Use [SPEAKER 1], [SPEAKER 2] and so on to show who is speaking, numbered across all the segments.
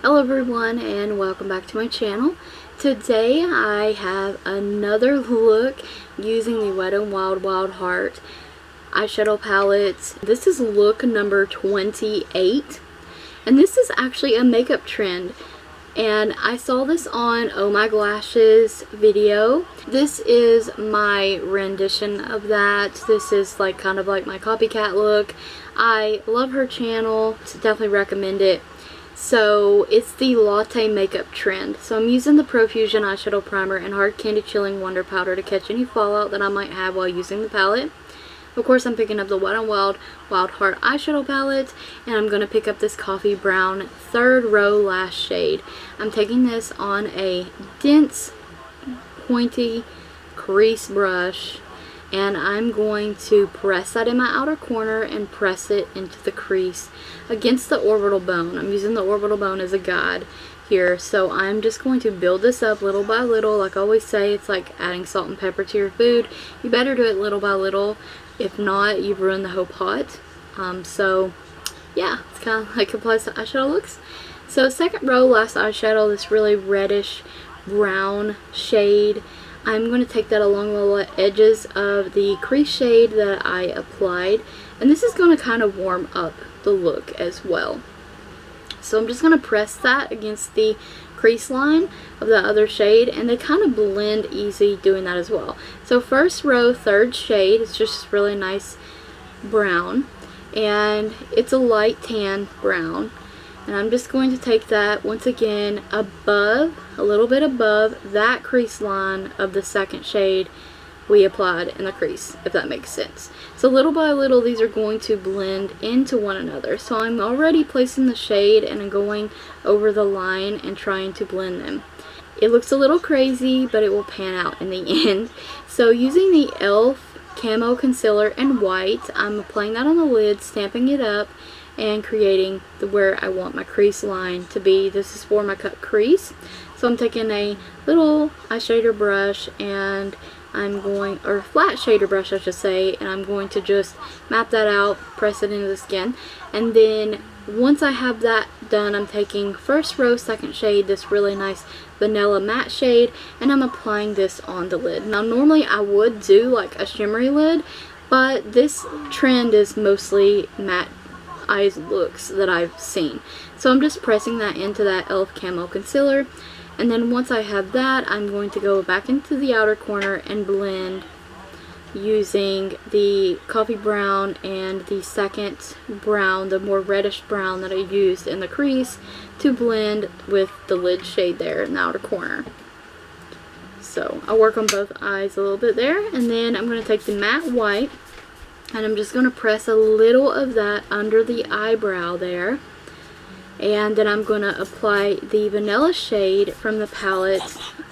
[SPEAKER 1] Hello everyone and welcome back to my channel. Today I have another look using the Wet n Wild Wild Heart eyeshadow palette. This is look number 28 and this is actually a makeup trend. And I saw this on Oh My Glashes video. This is my rendition of that. This is like kind of like my copycat look. I love her channel, so definitely recommend it. So it's the Latte makeup trend. So I'm using the Profusion eyeshadow primer and Hard Candy Chilling Wonder Powder to catch any fallout that I might have while using the palette. Of course, I'm picking up the Wet n Wild Wild Heart eyeshadow palette, and I'm going to pick up this coffee brown third row lash shade. I'm taking this on a dense, pointy crease brush, and I'm going to press that in my outer corner and press it into the crease against the orbital bone. I'm using the orbital bone as a guide here, so I'm just going to build this up little by little. Like I always say, it's like adding salt and pepper to your food. You better do it little by little. If not, you've ruined the whole pot. So yeah, it's kind of like applies to eyeshadow looks. So second row, last eyeshadow, this really reddish brown shade. I'm going to take that along the edges of the crease shade that I applied, and this is going to kind of warm up the look as well. So I'm just going to press that against the crease line of the other shade, and they kind of blend easy doing that as well. So first row, third shade, it's just really nice brown, and it's a light tan brown. And I'm just going to take that once again above, a little bit above that crease line of the second shade we applied in the crease, if that makes sense. So little by little, these are going to blend into one another. So I'm already placing the shade and I'm going over the line and trying to blend them. It looks a little crazy, but it will pan out in the end. So using the e.l.f. Camo Concealer in white, I'm applying that on the lid, stamping it up, and creating where I want my crease line to be. This is for my cut crease. So I'm taking a little eyeshadow brush and I'm going, or flat shader brush I should say, and I'm going to just map that out, press it into the skin, and then once I have that done, I'm taking first row, second shade, this really nice vanilla matte shade, and I'm applying this on the lid. Now normally I would do like a shimmery lid, but this trend is mostly matte eyes looks that I've seen. So I'm just pressing that into that e.l.f. Camo Concealer, and then once I have that, I'm going to go back into the outer corner and blend using the coffee brown and the second brown, the more reddish brown that I used in the crease, to blend with the lid shade there in the outer corner. So I'll work on both eyes a little bit there, and then I'm going to take the matte white and I'm just going to press a little of that under the eyebrow there. And then I'm going to apply the vanilla shade from the palette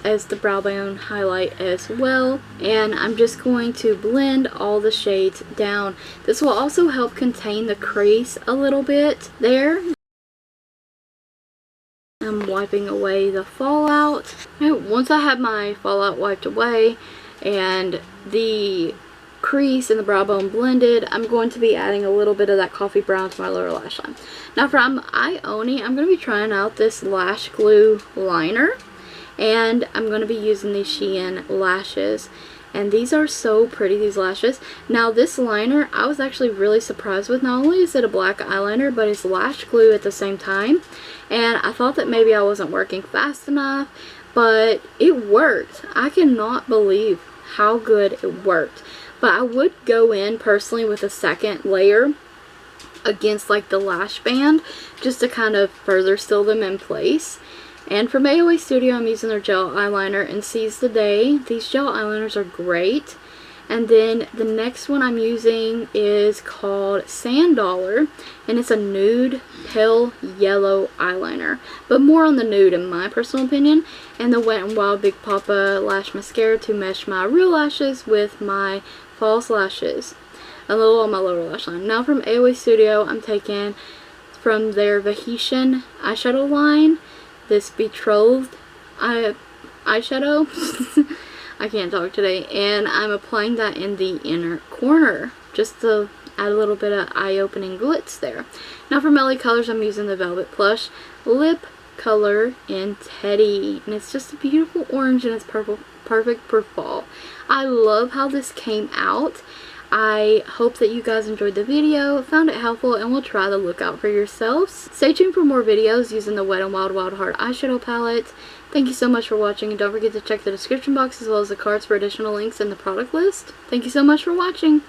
[SPEAKER 1] as the brow bone highlight as well. And I'm just going to blend all the shades down. This will also help contain the crease a little bit there. I'm wiping away the fallout. Once I have my fallout wiped away and the crease and the brow bone blended, I'm going to be adding a little bit of that coffee brown to my lower lash line. Now from Ioni, I'm going to be trying out this lash glue liner, and I'm going to be using these Shein lashes, and these are so pretty, these lashes. Now this liner, I was actually really surprised with. Not only is it a black eyeliner, but it's lash glue at the same time, and I thought that maybe I wasn't working fast enough, but it worked. I cannot believe how good it worked. But I would go in personally with a second layer against like the lash band just to kind of further seal them in place. And from AOA Studio, I'm using their gel eyeliner and Seize the Day. These gel eyeliners are great. And then the next one I'm using is called Sand Dollar, and it's a nude pale yellow eyeliner, but more on the nude in my personal opinion. And the Wet n Wild Big Papa Lash Mascara to mesh my real lashes with my false lashes, a little on my lower lash line. Now from AOA Studio, I'm taking from their Vixen eyeshadow line, this Betrothed eyeshadow. I can't talk today, and I'm applying that in the inner corner just to add a little bit of eye-opening glitz there. Now for Melly Colors, I'm using the Velvet Plush Lip color in Teddy, and it's just a beautiful orange, and it's perfect for fall. I love how this came out. I hope that you guys enjoyed the video, found it helpful, and will try the look out for yourselves. Stay tuned for more videos using the Wet n Wild Wild Heart eyeshadow palette. Thank you so much for watching, and don't forget to check the description box as well as the cards for additional links in the product list. Thank you so much for watching.